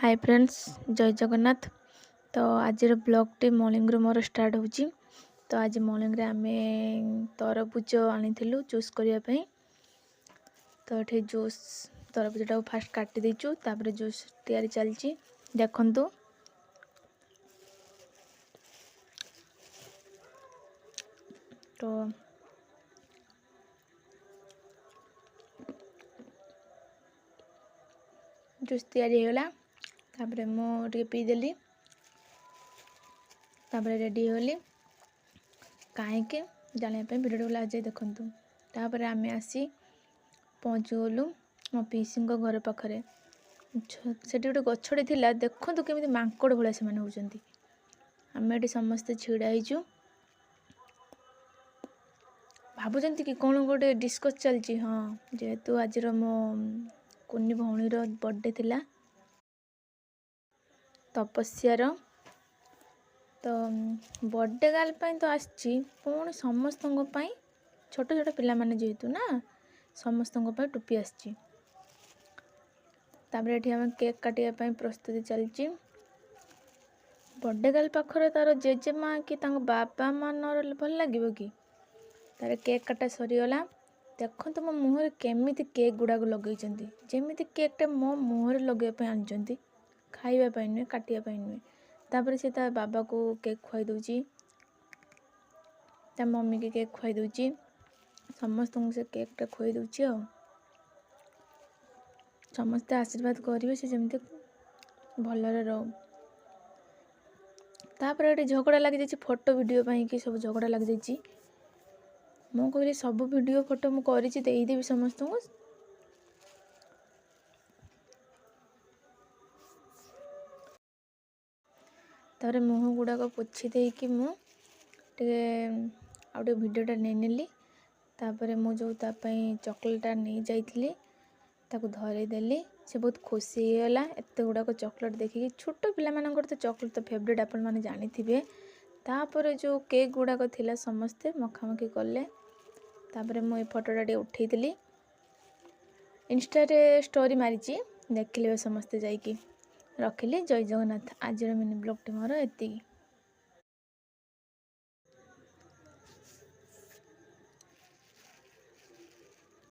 Hi friends, जय जगन्नाथ। तो आज ब्लॉग मॉर्निंग मोर स्टार्ट होची। तो आज मॉर्निंग रे आमे तरबुज आनी जूस करने। तो ये जूस तरबुजटा फास्ट काटी देचु, तापर जूस तैयारी चलची देखंतु। तो जूस तैयारी होगा, तापर मुझे पीदेली, तापर रेडी होली कहीं जाना भिडियो आज देखु। तापर आम आसी पहुँचीगलु मो पीसी घर पाखे। से गोटे गछटे थिला, देखु केमी मांकड़ भाया से होती। आम ये समस्ते छिड़ाईचु, भावुं कि कौन गोटे डिस्कस चलती। हाँ, जेहेतु आज मो कुनी भौणीर बर्थडे थिला तपस्यार, तो बर्थडे गर्ल तो आसी पुणी समस्त छोट छोट पिला माने जेहेतु ना समस्त टोपी आसी। तापर ये आम केक काटिया प्रस्तुति चलची। बर्थडे गर्ल पाखर तार जेजेमा कि बाबा मान भल लगे कि तार केक काटा सरीगला। देखो तो मो मुहर केमी केक गुड़ाक लगे, जमी केकटा मो मुहर लगे आनी, खावाई नुहे काटापी नुहे। तापर से ता बाबा को केक खुआई दूची, ता मम्मी की केक खुआई दूची, समस्त से केकटा खुआई दूची। समस्ते आशीर्वाद करेंगे से जमी भलरे रहो। तापर ये झगड़ा लग जाए फोटो वीडियो कि सब झगड़ा लग जाए। मु कहली सब वीडियो फोटो मुझे देदेवी समस्त को। तापर मुँह गुड़ाक पोछी देकी मुझे आउटे वीडियोटा नहीं नेली। तापर मु जो चॉकलेटा नहीं जाइली ताको धरेदेली। से बहुत खुशी होगा एत गुड़ाक चॉकलेट देखिए। छोट पिला मानकर तो चॉकलेट तो फेवरेट आपण मैंने जानी थे। तापर जो केक गुड़ाक थिला समस्ते मखामखी कले। तापर मु फोटोटा उठेली, इंस्टा रे स्टोरी मारी देखिले समस्ते जाइकी रखिली। जय जगन्नाथ। आज मिनी ब्लॉग मोर एतिकी।